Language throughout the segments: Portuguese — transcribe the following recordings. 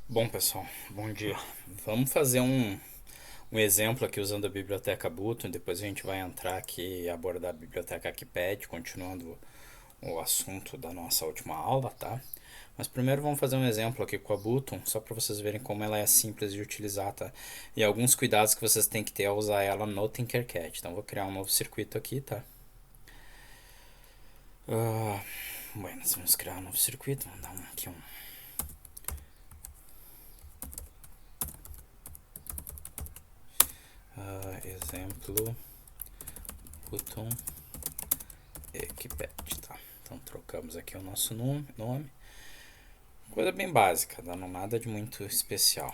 Bom, pessoal, bom dia. Vamos fazer um exemplo aqui usando a biblioteca Button. Depois a gente vai entrar aqui e abordar a biblioteca Kipad, continuando o assunto da nossa última aula, tá? Mas primeiro vamos fazer um exemplo aqui com a Button, só para vocês verem como ela é simples de utilizar, tá? E alguns cuidados que vocês têm que ter ao usar ela no Tinkercad. Então vou criar um novo circuito aqui, tá? Uh, bueno, vamos criar um novo circuito. Vamos dar aqui um exemplo Button Equipad, tá? Então trocamos aqui o nosso nome. Coisa bem básica, não nada de muito especial.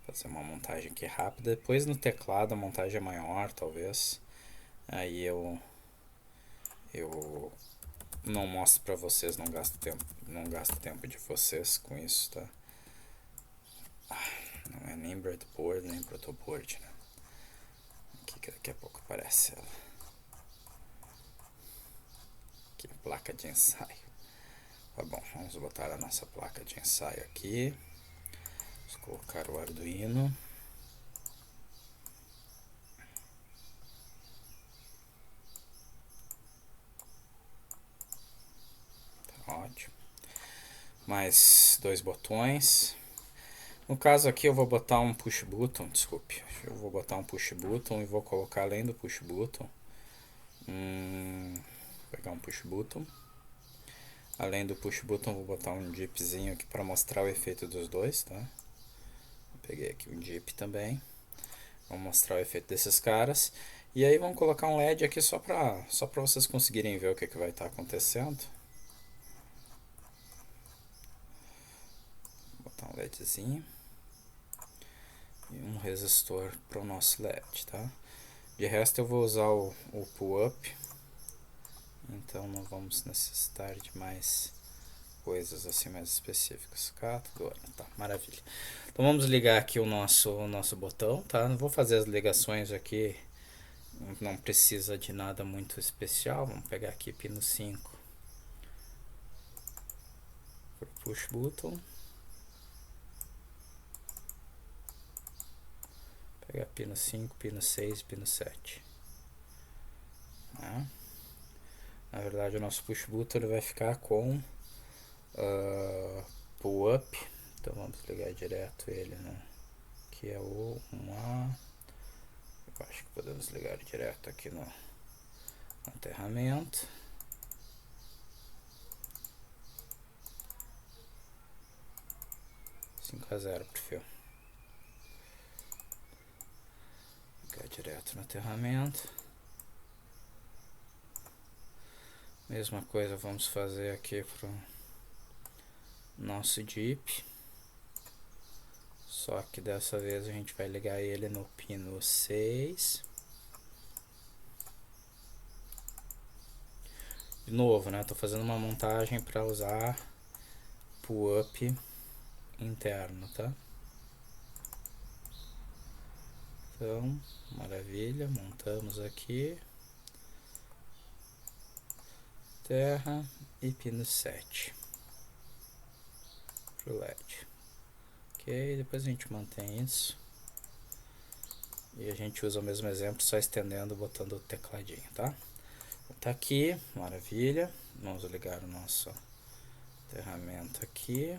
Fazer uma montagem aqui rápida. Depois no teclado a montagem é maior, talvez. Aí eu não mostro pra vocês, não gasto tempo de vocês com isso, tá? Não é nem breadboard, nem protoboard, né? Aqui que daqui a pouco aparece ela. Aqui, placa de ensaio. Tá bom, vamos botar a nossa placa de ensaio aqui. Vamos colocar o Arduino. Tá ótimo. Mais dois botões. No caso aqui eu vou botar um push button, desculpe. Eu vou botar um push button e vou colocar além do push button. Vou pegar um push button. Além do push button vou botar um dipzinho aqui para mostrar o efeito dos dois, tá? Peguei aqui um dip também. Vou mostrar o efeito desses caras. E aí vamos colocar um LED aqui só para vocês conseguirem ver o que vai estar acontecendo. Vou botar um LEDzinho. E um resistor para o nosso LED, tá? De resto eu vou usar o pull-up. Então não vamos necessitar de mais coisas assim mais específicas. Tá, maravilha. Então vamos ligar aqui o nosso botão, tá? Não vou fazer as ligações aqui, não precisa de nada muito especial. Vamos pegar aqui pino 5 pro push button. Pegar pino 5, pino 6, pino 7. Tá? Na verdade o nosso push button ele vai ficar com pull up. Então vamos ligar direto ele, né? Que é o 1A. Eu acho que podemos ligar direto aqui no aterramento. Cinco a 0 pro fio. Ligar direto no aterramento. Mesma coisa vamos fazer aqui pro nosso dip. Só que dessa vez a gente vai ligar ele no pino 6. De novo, né? Tô fazendo uma montagem para usar pull-up interno, tá? Então, maravilha, montamos aqui. Terra e pino 7 pro LED. Ok, depois a gente mantém isso. E a gente usa o mesmo exemplo, só estendendo, botando o tecladinho, tá? Tá aqui, maravilha. Vamos ligar o nosso aterramento aqui.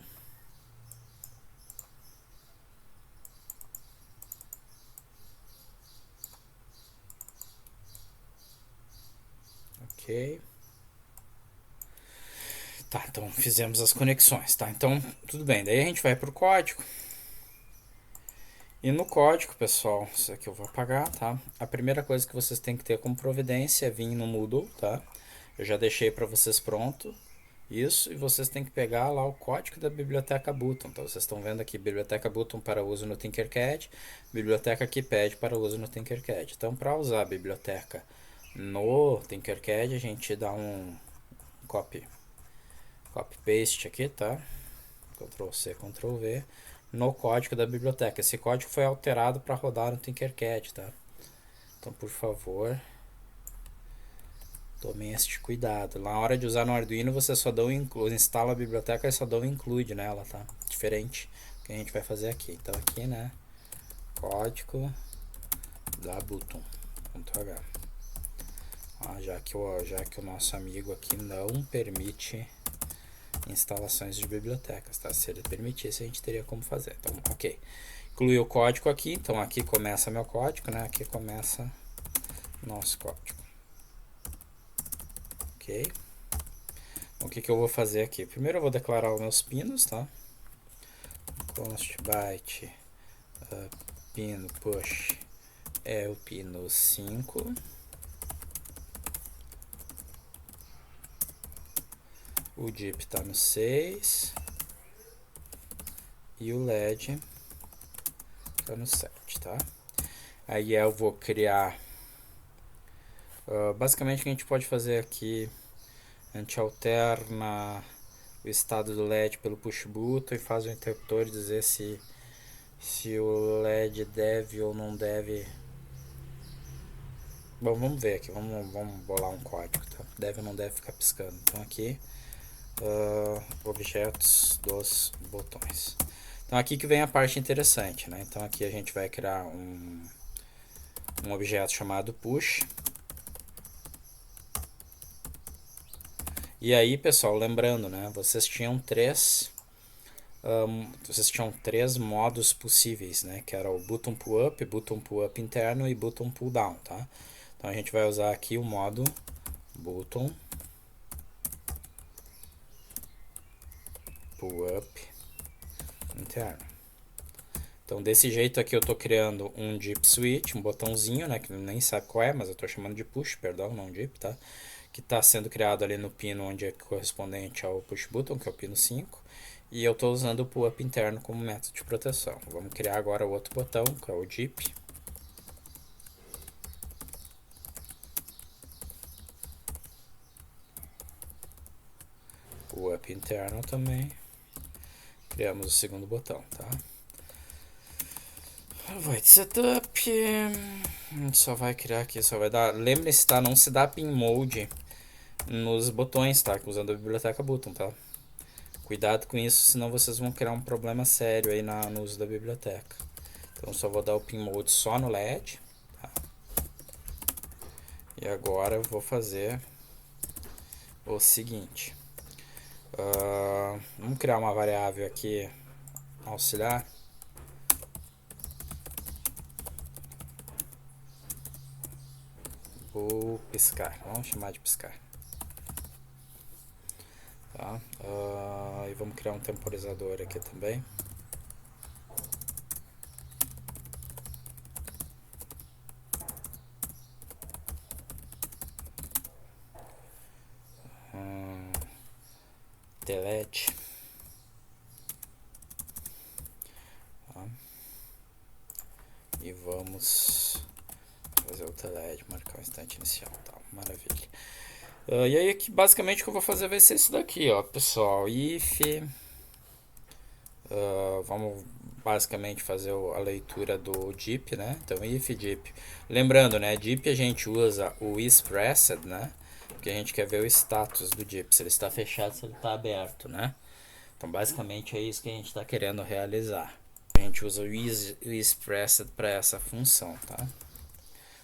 Ok. Tá, então fizemos as conexões, tá? Então, tudo bem. Daí a gente vai pro código. E no código, pessoal, isso aqui eu vou apagar, tá? A primeira coisa que vocês têm que ter como providência é vir no Moodle, tá? Eu já deixei para vocês pronto. Isso, e vocês têm que pegar lá o código da biblioteca Button. Então, vocês estão vendo aqui, biblioteca Button para uso no Tinkercad, biblioteca Kipad para uso no Tinkercad. Então, para usar a biblioteca no Tinkercad, a gente dá um copy paste aqui, tá? Ctrl C, Ctrl V, no código da biblioteca. Esse código foi alterado para rodar no Tinkercad, tá? Então, por favor, tomem este cuidado. Na hora de usar no Arduino, você só instala a biblioteca e só dá um include nela, tá? diferente que a gente vai fazer aqui. Então aqui, né, código da button.h. Já que o nosso amigo aqui não permite instalações de bibliotecas, tá? Se ele permitisse, a gente teria como fazer. Então, ok. Incluí o código aqui, então aqui começa meu código, né? Aqui começa nosso código. Ok? Então, o que que eu vou fazer aqui? Primeiro eu vou declarar os meus pinos, tá? Const byte pino push é o pino 5. O DIP está no 6 e o LED está no 7, tá? Aí eu vou criar, basicamente o que a gente pode fazer aqui, a gente alterna o estado do LED pelo push button e faz o interruptor dizer se o LED deve ou não deve. Bom, vamos ver aqui, vamos bolar um código, tá? Deve ou não deve ficar piscando. Então aqui, objetos dos botões. Então aqui que vem a parte interessante, né? Então aqui a gente vai criar um objeto chamado push. E aí, pessoal, lembrando, né? Vocês tinham três modos possíveis, né? Que era o button pull up interno e button pull down, tá? Então a gente vai usar aqui o modo button pull up interno. Então desse jeito aqui eu estou criando um dip switch, um botãozinho, né? Que nem sabe qual é, mas eu estou chamando de push, perdão, não dip, tá? Que está sendo criado ali no pino onde é correspondente ao push button, que é o pino 5. E eu estou usando o pull up interno como método de proteção. Vamos criar agora o outro botão, que é o dip. Pull up interno também. Criamos o segundo botão, tá? Void setup. A gente só vai criar aqui, só vai dar. Lembre-se, tá? Não se dá pin mode nos botões, tá? Usando a biblioteca button, tá? Cuidado com isso, senão vocês vão criar um problema sério aí no uso da biblioteca. Então só vou dar o pin mode só no LED, tá? E agora eu vou fazer o seguinte. Vamos criar uma variável aqui auxiliar. Vou piscar, vamos chamar de piscar. Tá? E vamos criar um temporizador aqui também. Delete. Tá? E vamos fazer o teled, marcar o instante inicial, tá? Maravilha. E aí aqui basicamente o que eu vou fazer vai ser isso daqui, ó, pessoal. If vamos basicamente fazer a leitura do DIP, né? Então if DIP. Lembrando, né, DIP a gente usa o expressed, né? Porque a gente quer ver o status do DIP, se ele está fechado, se ele está aberto, né? Então basicamente é isso que a gente está querendo realizar. A gente usa o expressed para essa função, tá?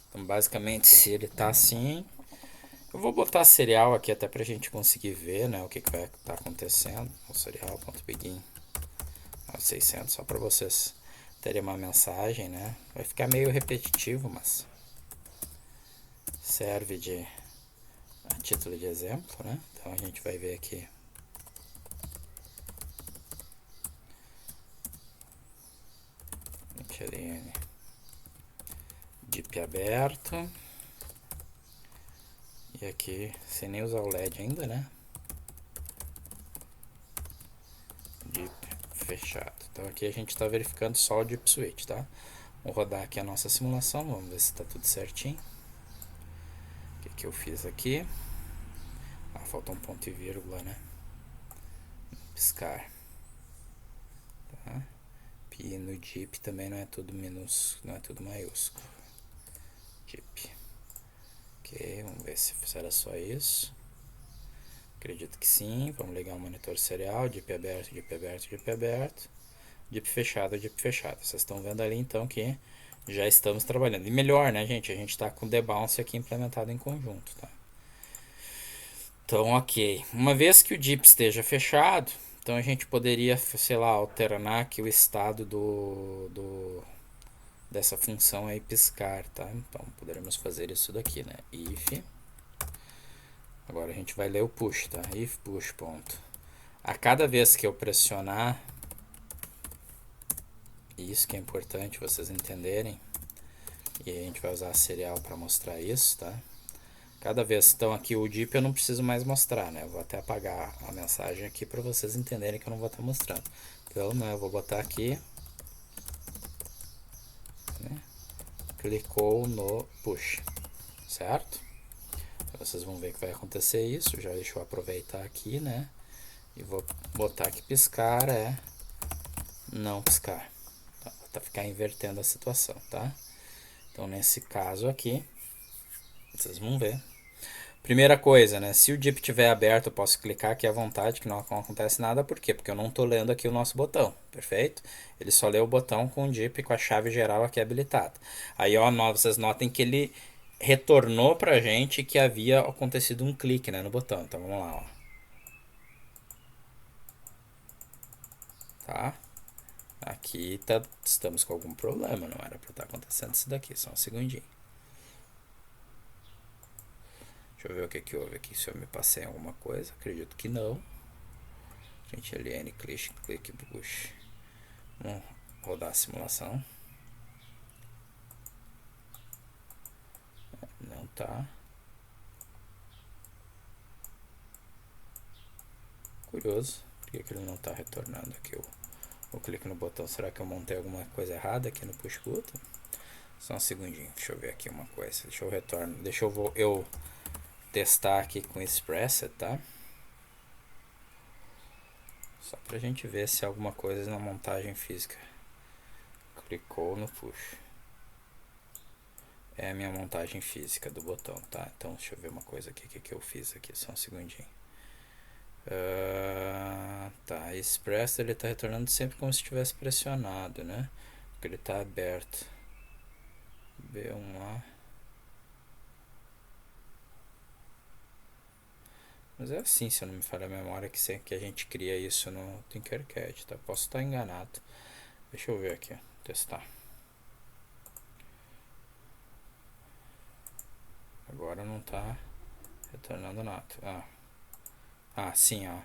Então basicamente se ele está assim, eu vou botar serial aqui até para a gente conseguir ver, né, o que vai estar acontecendo. O serial.begin 600, só para vocês terem uma mensagem, né? Vai ficar meio repetitivo, mas serve a título de exemplo, né? Então a gente vai ver aqui. DIP aberto. E aqui, sem nem usar o LED ainda, né? DIP fechado. Então aqui a gente está verificando só o DIP switch, tá? Vamos rodar aqui a nossa simulação, vamos ver se está tudo certinho. O que eu fiz aqui? Falta um ponto e vírgula, né? Piscar. Tá? E no DIP também não é tudo minúsculo, não é tudo maiúsculo. DIP. Ok, vamos ver se era só isso. Acredito que sim. Vamos ligar o monitor serial, DIP aberto, DIP aberto, DIP aberto, DIP fechado, DIP fechado. Vocês estão vendo ali então que já estamos trabalhando. E melhor, né, gente? A gente está com o debounce aqui implementado em conjunto, tá? Então, ok. Uma vez que o DIP esteja fechado, então a gente poderia, sei lá, alternar aqui o estado dessa função aí piscar, tá? Então poderemos fazer isso daqui, né? If. Agora a gente vai ler o push, tá? If push ponto. A cada vez que eu pressionar, isso que é importante vocês entenderem, e a gente vai usar a serial para mostrar isso, tá? Cada vez, então aqui o DIP eu não preciso mais mostrar, né? Eu vou até apagar a mensagem aqui para vocês entenderem que eu não vou estar mostrando. Então, né, eu vou botar aqui, né? Clicou no push, certo? Vocês vão ver que vai acontecer isso. Já deixa eu aproveitar aqui, né? E vou botar que piscar é não piscar. Tá? Vou ficar invertendo a situação, tá? Então, nesse caso aqui, vocês vão ver. Primeira coisa, né? Se o DIP estiver aberto, eu posso clicar aqui à vontade, que não acontece nada. Por quê? Porque eu não estou lendo aqui o nosso botão, perfeito? Ele só lê o botão com o DIP com a chave geral aqui habilitada. Aí, ó, vocês notem que ele retornou pra gente que havia acontecido um clique, né, no botão. Então, vamos lá, ó. Tá? Aqui estamos com algum problema, não era para estar acontecendo isso daqui, só um segundinho. Deixa eu ver o que houve aqui, se eu me passei em alguma coisa, acredito que não. Gente, LN, click, push. Vamos rodar a simulação. Não tá. Curioso, por que ele não tá retornando aqui o clique no botão? Será que eu montei alguma coisa errada aqui no push button? Só um segundinho, deixa eu ver aqui uma coisa. Deixa eu testar aqui com Expressed, tá? Só pra gente ver se alguma coisa na montagem física. Clicou no push. É a minha montagem física do botão, tá? Então deixa eu ver uma coisa aqui, que eu fiz aqui, só um segundinho. Tá, Expressed ele tá retornando sempre como se tivesse pressionado, né? Porque ele tá aberto. B1A. Mas é assim, se eu não me falha a memória, que a gente cria isso no Tinkercad, tá? Posso estar enganado. Deixa eu ver aqui, testar. Agora não tá retornando nada. Sim, ó.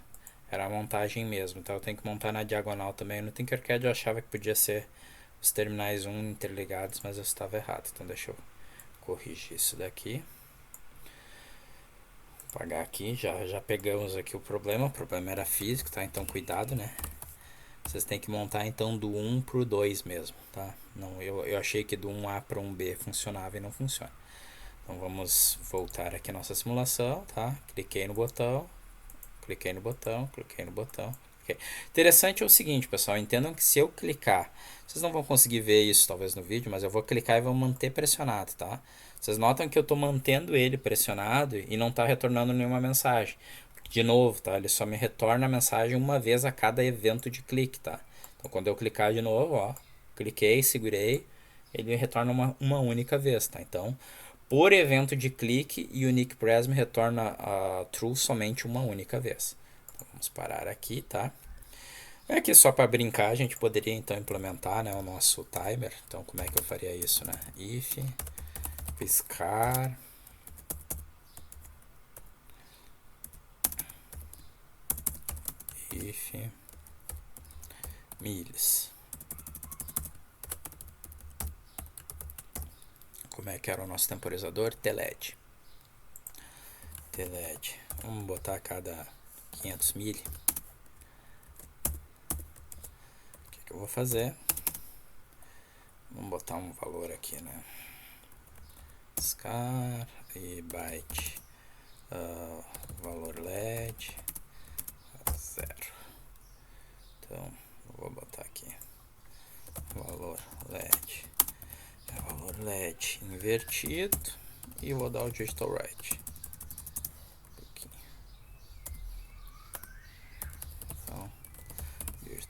Era a montagem mesmo, então eu tenho que montar na diagonal também. No Tinkercad eu achava que podia ser os terminais interligados, mas eu estava errado. Então deixa eu corrigir isso daqui. Apagar aqui, já pegamos aqui o problema era físico, tá? Então cuidado, né? Vocês têm que montar então do 1 pro 2 mesmo, tá? Não, eu achei que do 1A para 1B funcionava e não funciona. Então vamos voltar aqui à nossa simulação, tá? Cliquei no botão. Okay. Interessante é o seguinte, pessoal, entendam que se eu clicar, vocês não vão conseguir ver isso talvez no vídeo, mas eu vou clicar e vou manter pressionado, tá? Vocês notam que eu estou mantendo ele pressionado e não está retornando nenhuma mensagem. De novo, tá? Ele só me retorna a mensagem uma vez a cada evento de clique, tá? Então quando eu clicar de novo, ó, cliquei, segurei, ele retorna uma única vez, tá? Então, por evento de clique, Unique Prism retorna true somente uma única vez. Então, vamos parar aqui, tá? Aqui só para brincar, a gente poderia então implementar, né, o nosso timer. Então, como é que eu faria isso, né? If piscar if milhas. Como é que era o nosso temporizador? TLED. Vamos botar a cada 500 milha. O que eu vou fazer? Vamos botar um valor aqui, né? Scar e byte. Valor LED 0. Então, eu vou botar aqui valor LED invertido e vou dar o digital write.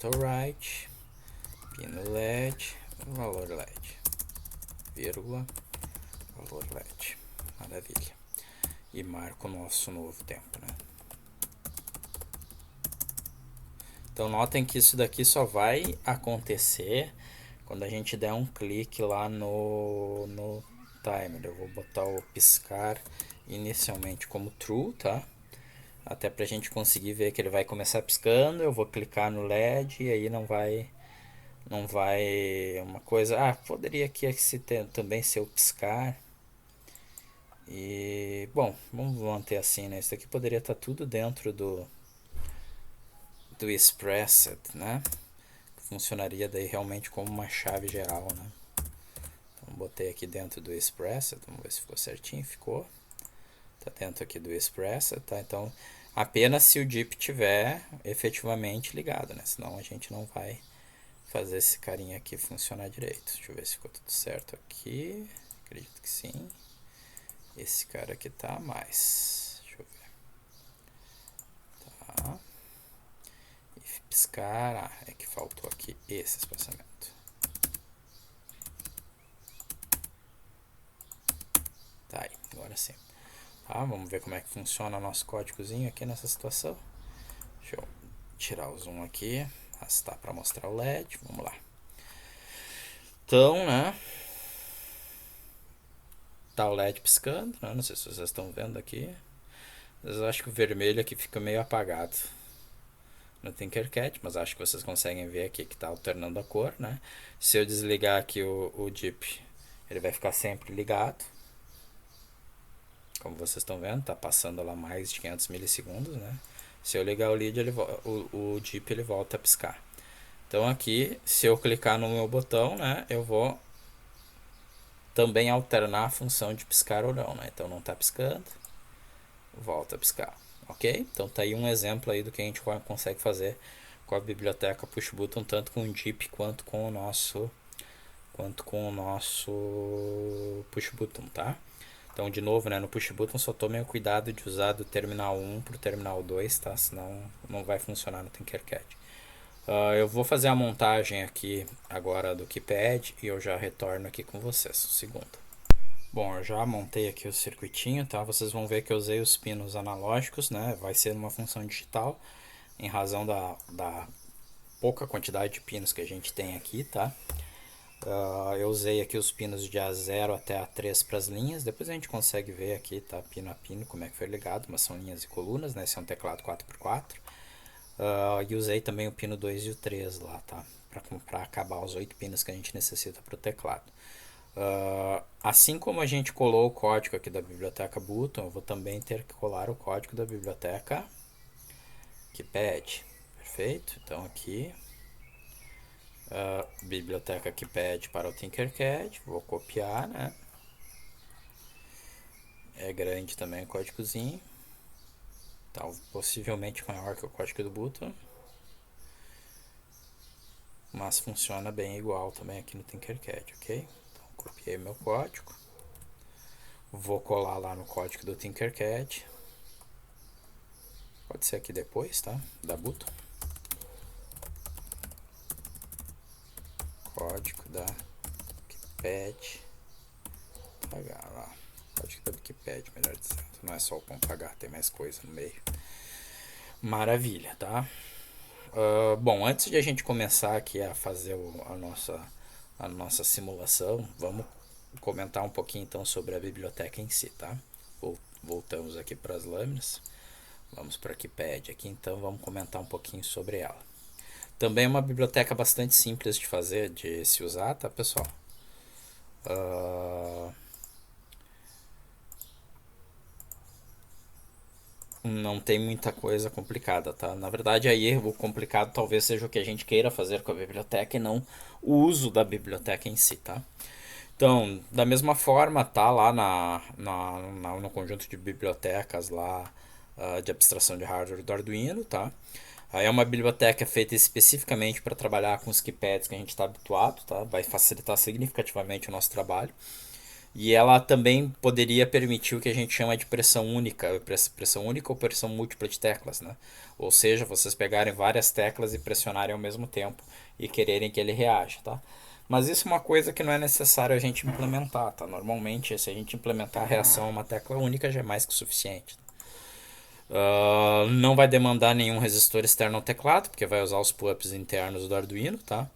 digital right, pino LED, valor LED, vírgula, valor LED. Maravilha. E marco o nosso novo tempo, né? Então notem que isso daqui só vai acontecer quando a gente der um clique lá no timer. Eu vou botar o piscar inicialmente como true, tá? Até pra gente conseguir ver que ele vai começar piscando. Eu vou clicar no LED e aí não vai uma coisa. Poderia aqui também ser o piscar. E bom, vamos manter assim, né? Isso aqui poderia estar tudo dentro do expressed, né? Funcionaria daí realmente como uma chave geral, né? Então botei aqui dentro do expressed, vamos ver se ficou certinho, ficou. Tá dentro aqui do expressed, tá? Então apenas se o DIP tiver efetivamente ligado, né? Senão a gente não vai fazer esse carinha aqui funcionar direito. Deixa eu ver se ficou tudo certo aqui. Acredito que sim. Esse cara aqui tá a mais. Deixa eu ver. Tá. E piscar. É que faltou aqui esse espaçamento. Tá aí, agora sim. Tá, vamos ver como é que funciona o nosso códigozinho aqui nessa situação. Deixa eu tirar o zoom aqui, arrastar para mostrar o LED. Vamos lá. Então, né? Tá o LED piscando, né? Não sei se vocês estão vendo aqui. Mas eu acho que o vermelho aqui fica meio apagado no Tinkercad, mas acho que vocês conseguem ver aqui que está alternando a cor, né? Se eu desligar aqui o DIP, ele vai ficar sempre ligado. Como vocês estão vendo, tá passando lá mais de 500 milissegundos, né? Se eu ligar o LED, o DIP ele volta a piscar. Então aqui, se eu clicar no meu botão, né, eu vou também alternar a função de piscar ou não, né? Então não está piscando, volta a piscar, ok? Então tá aí um exemplo aí do que a gente consegue fazer com a biblioteca PushButton, tanto com o DIP quanto com o nosso PushButton, tá? Então, de novo, né, no PushButton só tomem o cuidado de usar do terminal 1 para o terminal 2, tá? Senão não vai funcionar no Tinkercad. Eu vou fazer a montagem aqui agora do keypad e eu já retorno aqui com vocês. Um segundo. Bom, eu já montei aqui o circuitinho, tá? Vocês vão ver que eu usei os pinos analógicos, né? Vai ser uma função digital em razão da pouca quantidade de pinos que a gente tem aqui, tá? Eu usei aqui os pinos de A0 até A3 para as linhas. Depois a gente consegue ver aqui, tá? Pino a pino, como é que foi ligado. Mas são linhas e colunas, né? Esse é um teclado 4x4. E usei também o pino 2 e o 3 lá, tá? Para acabar os 8 pinos que a gente necessita para o teclado. Assim como a gente colou o código aqui da biblioteca Button, eu vou também ter que colar o código da biblioteca Keypad. Perfeito? Então aqui... biblioteca Keypad para o Tinkercad, vou copiar, né? É grande também o códigozinho, tá, possivelmente maior que o código do Button, mas funciona bem igual também aqui no Tinkercad, ok? Então copiei meu código, vou colar lá no código do Tinkercad, pode ser aqui depois, tá? Da Button. Código da Keypad pagar lá, código da Keypad, melhor dizendo, não é só o ponto H, tem mais coisa no meio. Maravilha, tá? Bom, antes de a gente começar aqui a fazer a nossa simulação, vamos comentar um pouquinho então sobre a biblioteca em si, tá? Voltamos aqui para as lâminas, vamos para a Keypad aqui, então vamos comentar um pouquinho sobre ela. Também é uma biblioteca bastante simples de fazer, de se usar, tá, pessoal? Não tem muita coisa complicada, tá? Na verdade, aí o complicado talvez seja o que a gente queira fazer com a biblioteca e não o uso da biblioteca em si, tá? Então, da mesma forma, tá lá no conjunto de bibliotecas lá de abstração de hardware do Arduino, tá? Aí é uma biblioteca feita especificamente para trabalhar com os keypads que a gente está habituado, tá? Vai facilitar significativamente o nosso trabalho. E ela também poderia permitir o que a gente chama de pressão única, pressão única ou pressão múltipla de teclas, né? Ou seja, vocês pegarem várias teclas e pressionarem ao mesmo tempo e quererem que ele reaja, tá? Mas isso é uma coisa que não é necessário a gente implementar, tá? Normalmente, se a gente implementar a reação a uma tecla única, já é mais que o suficiente. Não vai demandar nenhum resistor externo ao teclado, porque vai usar os pull-ups internos do Arduino, tá?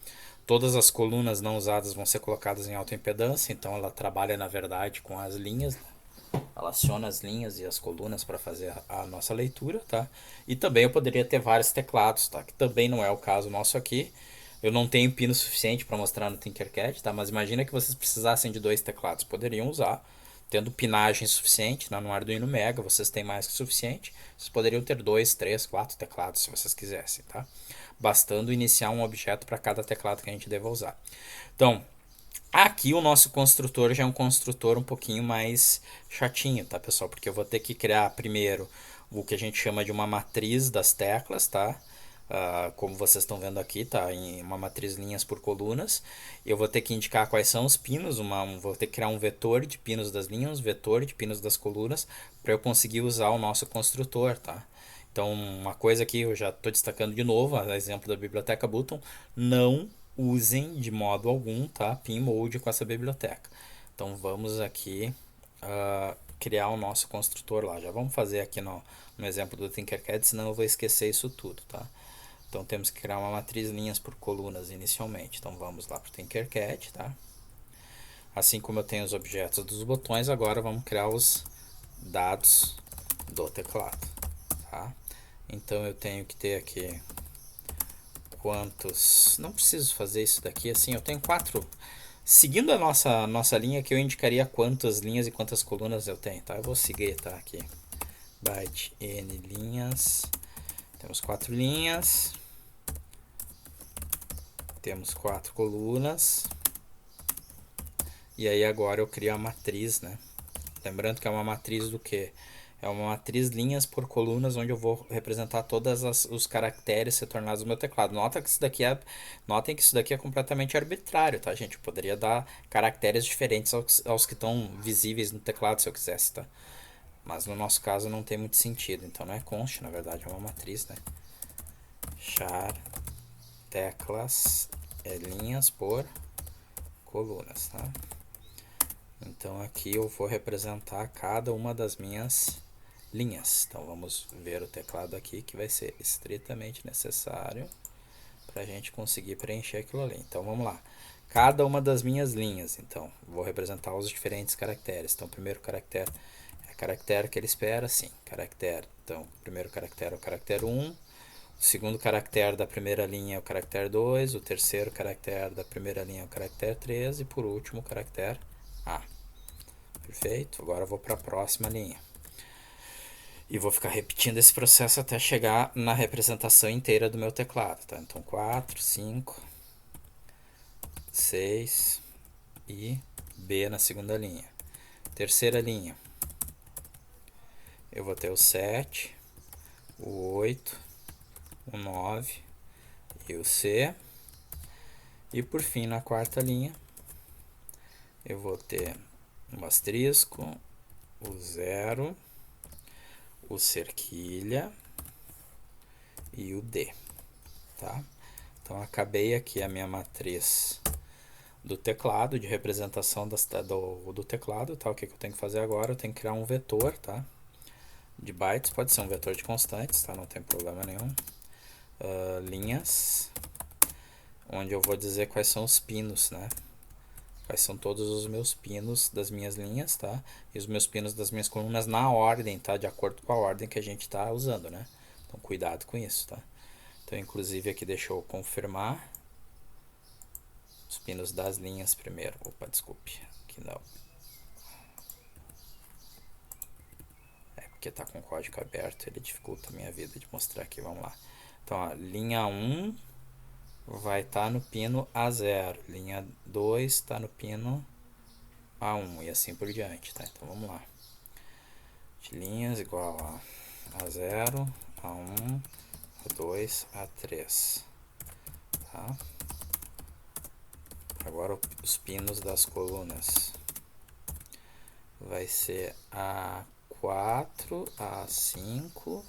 Todas as colunas não usadas vão ser colocadas em alta impedância, então ela trabalha na verdade com as linhas, ela aciona as linhas e as colunas para fazer a nossa leitura, tá? E também eu poderia ter vários teclados, tá? Que também não é o caso nosso aqui. Eu não tenho pino suficiente para mostrar no Tinkercad, tá? Mas imagina que vocês precisassem de 2 teclados, poderiam usar. Tendo pinagem suficiente, né? No Arduino Mega vocês têm mais que o suficiente. Vocês poderiam ter 2, 3, 4 teclados se vocês quisessem, tá? Bastando iniciar um objeto para cada teclado que a gente deva usar. Então, aqui o nosso construtor já é um construtor um pouquinho mais chatinho, tá, pessoal? Porque eu vou ter que criar primeiro o que a gente chama de uma matriz das teclas, tá? Como vocês estão vendo aqui, tá? Em uma matriz linhas por colunas. Eu vou ter que indicar quais são os pinos, vou ter que criar um vetor de pinos das linhas, um vetor de pinos das colunas, para eu conseguir usar o nosso construtor, tá? Então, uma coisa que eu já estou destacando de novo, exemplo da biblioteca Button, não usem de modo algum, tá? Pinmode com essa biblioteca. Então, vamos aqui criar o nosso construtor lá. Já vamos fazer aqui no exemplo do Tinkercad, senão eu vou esquecer isso tudo, tá? Então, temos que criar uma matriz linhas por colunas inicialmente. Então, vamos lá para o Tinkercad, tá? Assim como eu tenho os objetos dos botões, agora vamos criar os dados do teclado, tá? Então eu tenho que ter aqui quantos. Não preciso fazer isso daqui assim. Eu tenho 4. Seguindo a nossa linha aqui, eu indicaria quantas linhas e quantas colunas eu tenho, tá? Eu vou seguir, tá? Aqui. Byte n linhas. Temos 4 linhas. Temos 4 colunas. E aí agora eu crio a matriz, né? Lembrando que é uma matriz do que? É uma matriz linhas por colunas, onde eu vou representar todos os caracteres retornados no meu teclado. Notem que isso daqui é completamente arbitrário, tá, gente? Eu poderia dar caracteres diferentes aos que estão visíveis no teclado, se eu quisesse, tá? Mas no nosso caso não tem muito sentido. Então não é const, na verdade, é uma matriz, né? Char teclas linhas por colunas, tá? Então aqui eu vou representar cada uma das minhas linhas. Então vamos ver o teclado aqui, que vai ser estritamente necessário para a gente conseguir preencher aquilo ali. Então vamos lá. Cada uma das minhas linhas, então, vou representar os diferentes caracteres. Então o primeiro caractere é o caractere que ele espera, sim, caractere. Então o primeiro caractere é o caractere 1, o segundo caractere da primeira linha é o caractere 2, o terceiro caractere da primeira linha é o caractere 3 e por último o caractere A. Perfeito? Agora eu vou para a próxima linha. E vou ficar repetindo esse processo até chegar na representação inteira do meu teclado, tá? Então 4, 5, 6 e B na segunda linha. Terceira linha, eu vou ter o 7, o 8, o 9 e o C. E por fim, na quarta linha, eu vou ter o asterisco, o 0, o cerquilha e o D, tá? Então acabei aqui a minha matriz do teclado, de representação do teclado, tá? O que eu tenho que fazer agora? Eu tenho que criar um vetor, tá? De bytes, pode ser um vetor de constantes, tá? Não tem problema nenhum. Linhas, onde eu vou dizer quais são os pinos, né? Quais são todos os meus pinos das minhas linhas, tá? E os meus pinos das minhas colunas na ordem, tá? De acordo com a ordem que a gente tá usando, né? Então cuidado com isso, tá? Então inclusive aqui deixa eu confirmar os pinos das linhas primeiro. Opa, desculpe, aqui não. É porque tá com o código aberto, ele dificulta a minha vida de mostrar aqui, vamos lá. Então, a linha 1 vai estar no pino A0, linha 2 está no pino A1 e assim por diante, tá? Então vamos lá. De linhas igual a A0, A1, A2, A3, tá? Agora os pinos das colunas. vai ser A4, A5.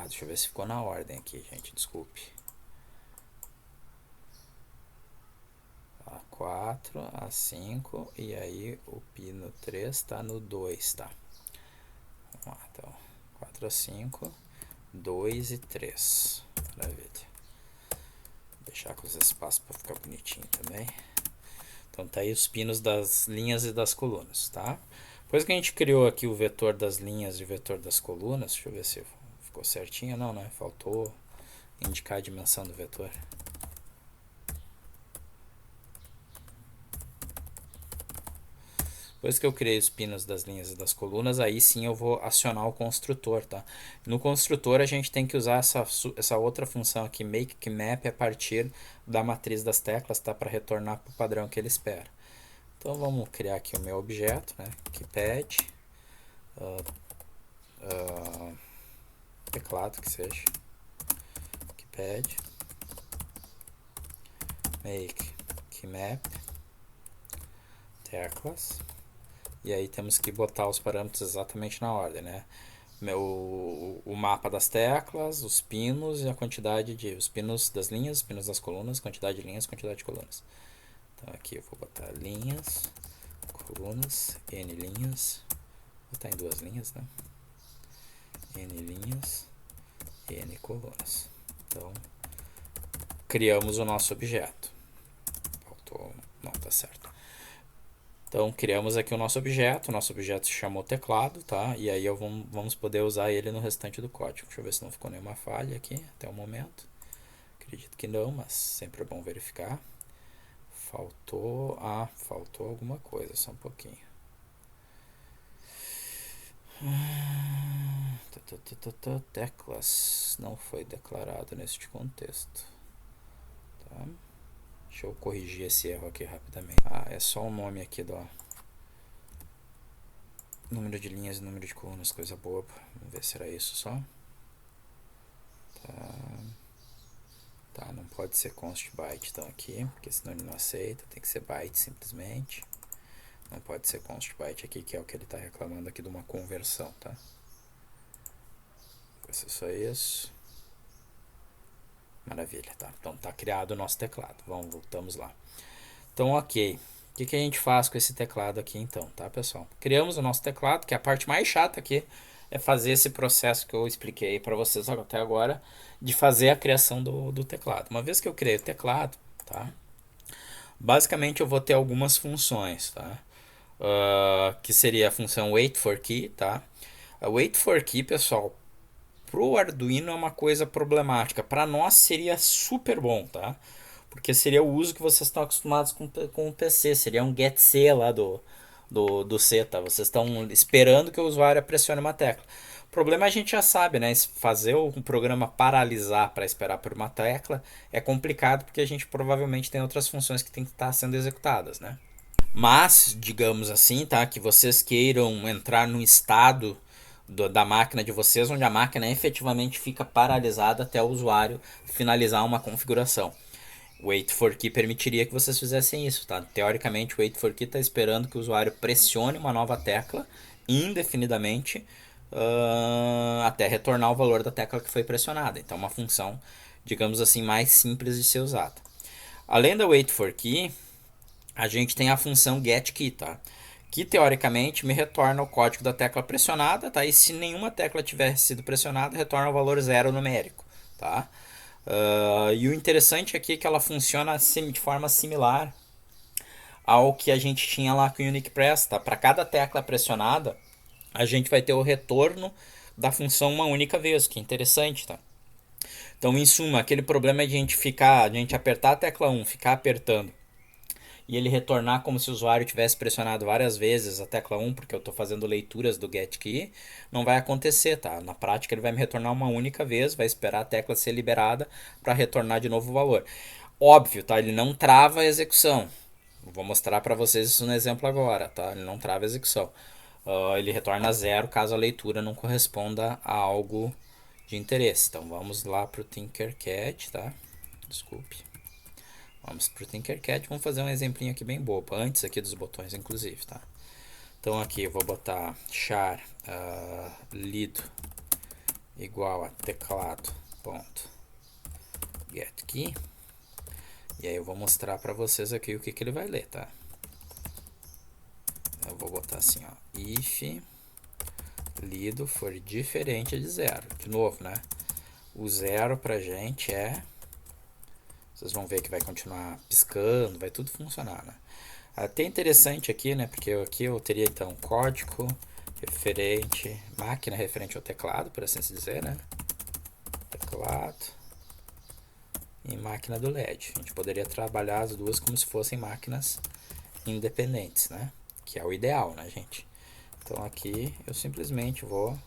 Deixa eu ver se ficou na ordem aqui, gente, desculpe. A4, A5 e aí o pino 3 tá no 2, tá? Vamos lá, então 4, A5, 2 e 3. Maravilha. Deixar com os espaços para ficar bonitinho também. Então tá aí os pinos das linhas e das colunas, tá? Depois que a gente criou aqui o vetor das linhas e o vetor das colunas, deixa eu ver se ficou certinho. Não, né? Faltou indicar a dimensão do vetor. Depois que eu criei os pinos das linhas e das colunas, aí sim eu vou acionar o construtor, tá? No construtor a gente tem que usar essa outra função aqui, make map, a partir da matriz das teclas, tá? Para retornar para o padrão que ele espera. Então vamos criar aqui o meu objeto, né? Keypad, teclado que seja, Keypad, make keymap, teclas. E aí temos que botar os parâmetros exatamente na ordem, né? O mapa das teclas, os pinos e a quantidade de... Os pinos das linhas, os pinos das colunas, quantidade de linhas, quantidade de colunas. Então aqui eu vou botar linhas, colunas, N linhas. Vou botar em duas linhas, né? N linhas, N colunas. Então, criamos o nosso objeto. Faltou... Não, tá certo. Então, criamos aqui o nosso objeto se chamou teclado, tá? E aí vamos poder usar ele no restante do código. Deixa eu ver se não ficou nenhuma falha aqui até o momento. Acredito que não, mas sempre é bom verificar. Faltou alguma coisa, só um pouquinho. Teclas não foi declarado neste contexto. Tá? Deixa eu corrigir esse erro aqui rapidamente. É só o nome aqui do número de linhas e número de colunas, coisa boba. Vamos ver se era isso só. Tá, não pode ser const byte então aqui, porque senão ele não aceita. Tem que ser byte simplesmente. Não pode ser const byte aqui, que é o que ele está reclamando aqui de uma conversão, tá? Vai ser só isso. Maravilha, tá? Então tá criado o nosso teclado. Voltamos lá. Então, ok. O que a gente faz com esse teclado aqui então, tá, pessoal? Criamos o nosso teclado, que é a parte mais chata aqui, é fazer esse processo que eu expliquei para vocês até agora, de fazer a criação do teclado. Uma vez que eu criei o teclado, tá? Basicamente eu vou ter algumas funções, tá? Que seria a função wait for key, tá? A wait for key, pessoal, pro Arduino é uma coisa problemática. Para nós seria super bom, tá? Porque seria o uso que vocês estão acostumados com o PC. Seria um getC lá do C, tá? Vocês estão esperando que o usuário pressione uma tecla. O problema a gente já sabe, né? Fazer o programa paralisar para esperar por uma tecla é complicado porque a gente provavelmente tem outras funções que tem que estar sendo executadas, né? Mas, digamos assim, tá? Que vocês queiram entrar num estado da máquina de vocês onde a máquina efetivamente fica paralisada até o usuário finalizar uma configuração. O wait for key permitiria que vocês fizessem isso, tá? Teoricamente, o wait for key está esperando que o usuário pressione uma nova tecla indefinidamente até retornar o valor da tecla que foi pressionada. Então, uma função, digamos assim, mais simples de ser usada. Além da wait for key, a gente tem a função getKey, tá? Que teoricamente me retorna o código da tecla pressionada, tá? E se nenhuma tecla tiver sido pressionada, retorna o valor zero numérico, tá? E o interessante aqui é que ela funciona de forma similar ao que a gente tinha lá com o Unique Press, tá? Para cada tecla pressionada, a gente vai ter o retorno da função uma única vez, que é interessante, tá? Então, em suma, aquele problema de a gente apertar a tecla 1, ficar apertando e ele retornar como se o usuário tivesse pressionado várias vezes a tecla 1, porque eu estou fazendo leituras do getKey, não vai acontecer, tá? Na prática ele vai me retornar uma única vez, vai esperar a tecla ser liberada para retornar de novo o valor. Óbvio, tá? Ele não trava a execução. Vou mostrar para vocês isso no exemplo agora, tá? Ele não trava a execução. Ele retorna zero caso a leitura não corresponda a algo de interesse. Então vamos lá para o Tinkercad, tá? Desculpe. Vamos para o Tinkercad, vamos fazer um exemplinho aqui bem bobo, antes aqui dos botões inclusive, tá? Então aqui eu vou botar char lido igual a teclado ponto get key, e aí eu vou mostrar para vocês aqui o que ele vai ler, tá? Eu vou botar assim, ó, if lido for diferente de zero. De novo, né? O zero pra gente é... Vocês vão ver que vai continuar piscando, vai tudo funcionar, né? Até interessante aqui, né? Porque aqui eu teria então código referente, máquina referente ao teclado, por assim dizer, né? Teclado e máquina do LED. A gente poderia trabalhar as duas como se fossem máquinas independentes, né? Que é o ideal, né, gente? Então aqui eu simplesmente vou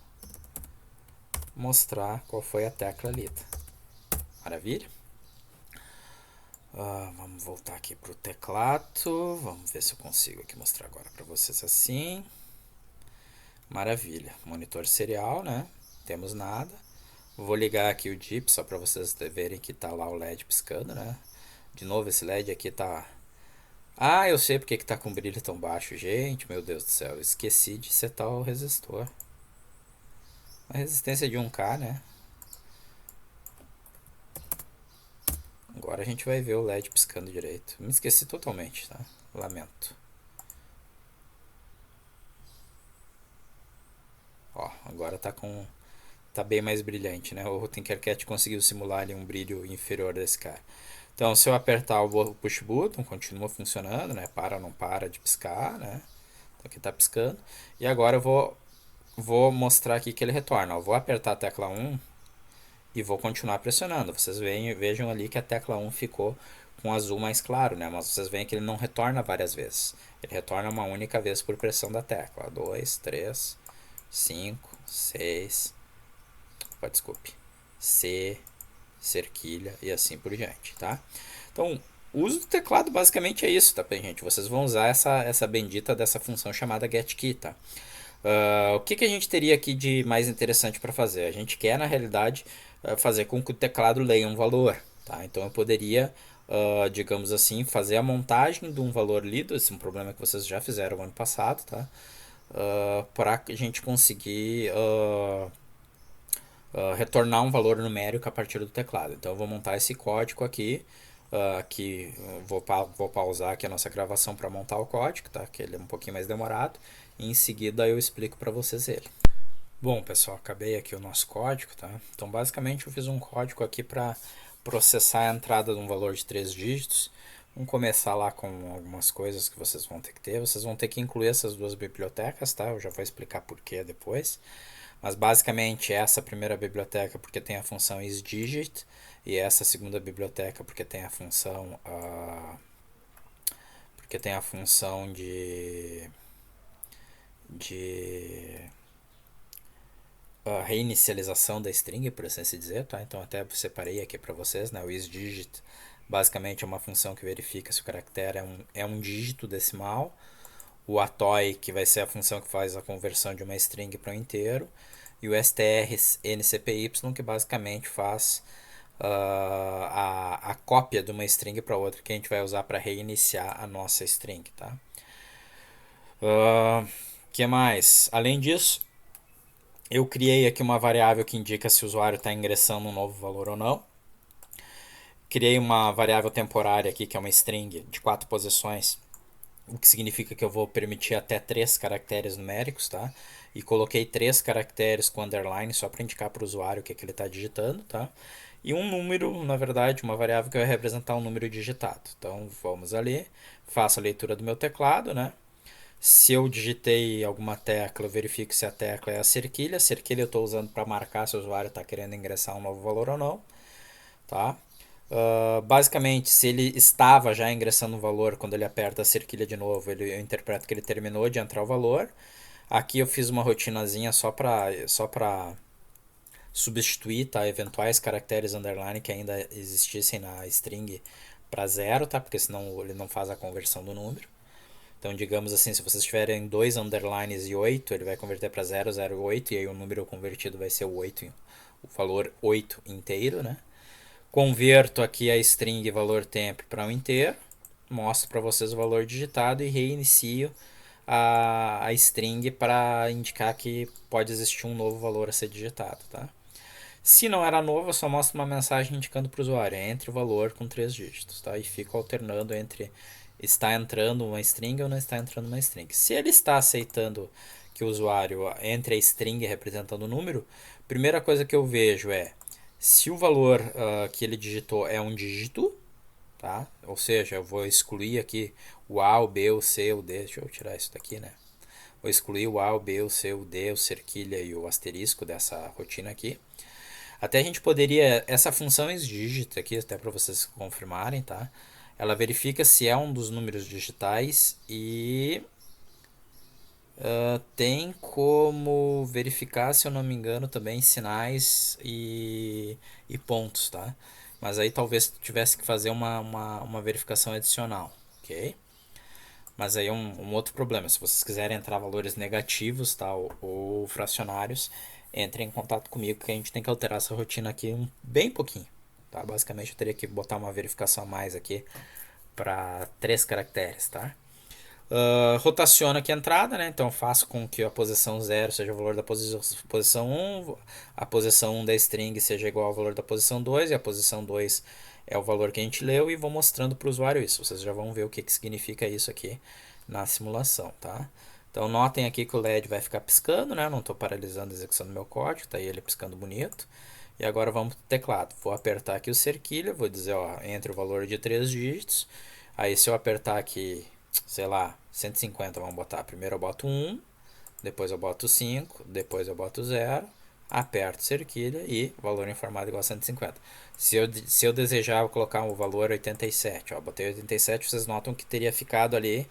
mostrar qual foi a tecla lida. Maravilha? Vamos voltar aqui para o teclado. Vamos ver se eu consigo aqui mostrar agora para vocês assim. Maravilha. Monitor serial, né? Temos nada. Vou ligar aqui o DIP só para vocês verem que tá lá o LED piscando, né? De novo, esse LED aqui tá... Ah, eu sei porque que tá com brilho tão baixo. Gente, meu Deus do céu. Esqueci de setar o resistor. A resistência de 1K, né? Agora a gente vai ver o LED piscando direito. Me esqueci totalmente, tá? Lamento. Ó, agora tá bem mais brilhante, né? O Tinkercad conseguiu simular ali um brilho inferior desse cara. Então, se eu apertar o push button, continua funcionando, né? Para ou não para de piscar, né? Então aqui tá piscando. E agora eu vou mostrar aqui que ele retorna. Eu vou apertar a tecla 1 e vou continuar pressionando. Vocês vejam ali que a tecla 1 ficou com azul mais claro, né? Mas vocês veem que ele não retorna várias vezes. Ele retorna uma única vez por pressão da tecla. 2, 3, 5, 6. Desculpe. C, cerquilha e assim por diante, tá? Então, o uso do teclado basicamente é isso, tá, gente? Vocês vão usar essa bendita dessa função chamada getKey, tá? O que a gente teria aqui de mais interessante para fazer? A gente quer, na realidade, fazer com que o teclado leia um valor, tá? Então eu poderia, digamos assim, fazer a montagem de um valor lido. Esse é um problema que vocês já fizeram no ano passado, tá? Para a gente conseguir retornar um valor numérico a partir do teclado. Então eu vou montar esse código aqui. Vou pausar aqui a nossa gravação para montar o código, tá? Que ele é um pouquinho mais demorado. E em seguida eu explico para vocês ele. Bom, pessoal, acabei aqui o nosso código, tá? Então basicamente eu fiz um código aqui para processar a entrada de um valor de 3 dígitos. Vamos começar lá com algumas coisas que vocês vão ter que ter. Vocês vão ter que incluir essas duas bibliotecas, tá? Eu já vou explicar por que depois. Mas basicamente essa primeira biblioteca porque tem a função isDigit e essa segunda biblioteca porque tem a função de reinicialização da string, por assim se dizer, tá? Então até separei aqui para vocês, né? O isDigit basicamente é uma função que verifica se o caractere é um dígito decimal. O atoy, que vai ser a função que faz a conversão de uma string para um inteiro, e o strncpy, que basicamente faz a cópia de uma string para outra, que a gente vai usar para reiniciar a nossa string, tá? Que mais? Além disso, eu criei aqui uma variável que indica se o usuário está ingressando um novo valor ou não. Criei uma variável temporária aqui, que é uma string de 4 posições, o que significa que eu vou permitir até 3 caracteres numéricos, tá? E coloquei 3 caracteres com underline só para indicar para o usuário o que ele está digitando, tá? E um número, na verdade, uma variável que vai representar um número digitado. Então vamos ali, faço a leitura do meu teclado, né? Se eu digitei alguma tecla, eu verifico se a tecla é a cerquilha. A cerquilha eu estou usando para marcar se o usuário está querendo ingressar um novo valor ou não, tá? Basicamente, se ele estava já ingressando um valor, quando ele aperta a cerquilha de novo, eu interpreto que ele terminou de entrar o valor. Aqui eu fiz uma rotinazinha só para substituir, tá, eventuais caracteres underline que ainda existissem na string para zero, tá, porque senão ele não faz a conversão do número. Então, digamos assim, se vocês tiverem 2 underlines e 8, ele vai converter para 0, 0, 8, e aí o número convertido vai ser o 8, o valor 8 inteiro, né? Converto aqui a string valor temp para um inteiro, mostro para vocês o valor digitado e reinicio a string para indicar que pode existir um novo valor a ser digitado, tá? Se não era novo, eu só mostro uma mensagem indicando para o usuário, entre o valor com 3 dígitos, tá? E fico alternando entre está entrando uma string ou não está entrando uma string. Se ele está aceitando que o usuário entre a string representando o número, a primeira coisa que eu vejo é se o valor que ele digitou é um dígito, tá? Ou seja, eu vou excluir aqui o A, o B, o C, o D. Deixa eu tirar isso daqui, né? Vou excluir o A, o B, o C, o D, o cerquilha e o asterisco dessa rotina aqui. Até a gente poderia, essa função isDigit aqui, até para vocês confirmarem, tá? Ela verifica se é um dos números digitais e tem como verificar, se eu não me engano, também sinais e pontos, tá? Mas aí talvez tivesse que fazer uma verificação adicional, ok? Mas aí é um outro problema. Se vocês quiserem entrar valores negativos, tá, ou fracionários, entrem em contato comigo que a gente tem que alterar essa rotina aqui bem pouquinho. Tá? Basicamente eu teria que botar uma verificação a mais aqui para 3 caracteres, tá? Rotaciona aqui a entrada, né? Então faço com que a posição 0 seja o valor da posição 1, a posição 1 da string seja igual ao valor da posição 2 e a posição 2 é o valor que a gente leu e vou mostrando para o usuário isso. Vocês já vão ver o que significa isso aqui na simulação, tá? Então notem aqui que o LED vai ficar piscando, né? Não estou paralisando a execução do meu código, tá aí ele piscando bonito. E agora vamos para o teclado. Vou apertar aqui o cerquilho, vou dizer, ó, entre o valor de 3 dígitos. Aí se eu apertar aqui, sei lá, 150, vamos botar. Primeiro eu boto 1, depois eu boto 5, depois eu boto 0, aperto cerquilha e valor informado igual a 150. Se eu desejar colocar o valor 87, ó, botei 87, vocês notam que teria ficado ali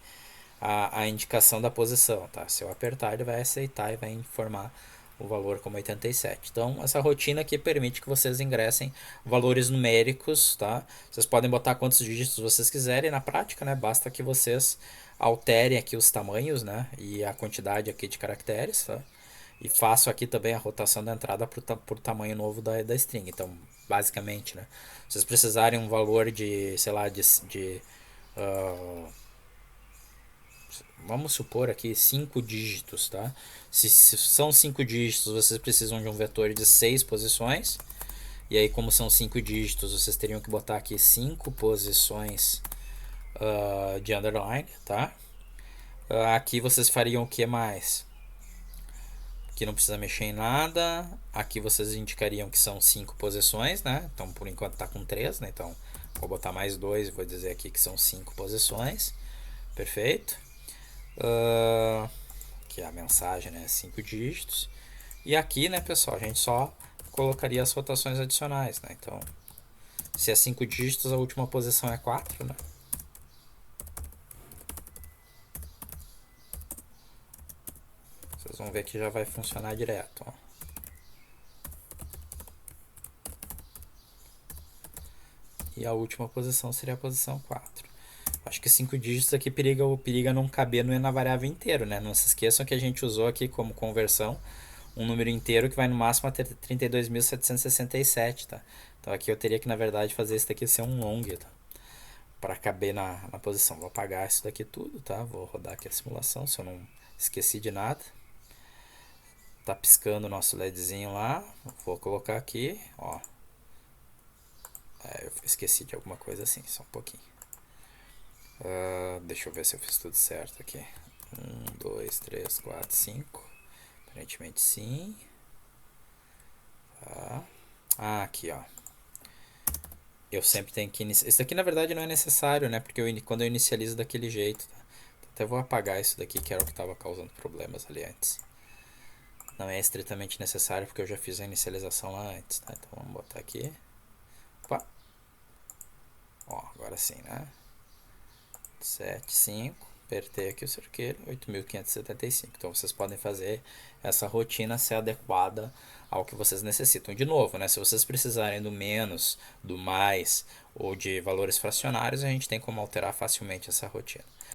a indicação da posição, tá? Se eu apertar, ele vai aceitar e vai informar o valor como 87. Então, essa rotina aqui permite que vocês ingressem valores numéricos, tá? Vocês podem botar quantos dígitos vocês quiserem na prática, né? Basta que vocês alterem aqui os tamanhos, né? E a quantidade aqui de caracteres, tá? E faço aqui também a rotação da entrada por tamanho novo da string. Então, basicamente, né? Se vocês precisarem um valor de, sei lá, vamos supor aqui 5 dígitos, tá? Se são 5 dígitos, vocês precisam de um vetor de 6 posições. E aí, como são 5 dígitos, vocês teriam que botar aqui 5 posições de underline, tá? Aqui vocês fariam o que mais? Aqui não precisa mexer em nada. Aqui vocês indicariam que são 5 posições, né? Então, por enquanto está com 3, né? Então, vou botar mais 2 e vou dizer aqui que são 5 posições. Perfeito. Aqui a mensagem, né? 5 dígitos. E aqui, né, pessoal, a gente só colocaria as rotações adicionais, né? Então, se é 5 dígitos, a última posição é 4, né? Vocês vão ver que já vai funcionar direto, ó. E a última posição seria a posição 4. Acho que 5 dígitos aqui periga não caber na variável inteiro, né? Não se esqueçam que a gente usou aqui como conversão um número inteiro que vai no máximo até 32.767, tá? Então aqui eu teria que, na verdade, fazer isso daqui ser um long, tá? Para caber na posição. Vou apagar isso daqui tudo, tá? Vou rodar aqui a simulação, se eu não esqueci de nada. Tá piscando o nosso LEDzinho lá. Vou colocar aqui, ó. Eu esqueci de alguma coisa assim, só um pouquinho. Deixa eu ver se eu fiz tudo certo aqui. 1, 2, 3, 4, 5. Aparentemente sim. Aqui, ó. Eu sempre tenho que iniciar. Isso daqui na verdade não é necessário, né? Porque quando eu inicializo daquele jeito, tá? Até vou apagar isso daqui, que era o que estava causando problemas ali antes. Não é estritamente necessário porque eu já fiz a inicialização lá antes, tá? Então vamos botar aqui. Opa. Ó, agora sim, né? 7, 5. Apertei aqui o cerqueiro, 8.575. Então vocês podem fazer essa rotina ser adequada ao que vocês necessitam. De novo, né? Se vocês precisarem do menos, do mais ou de valores fracionários, a gente tem como alterar facilmente essa rotina.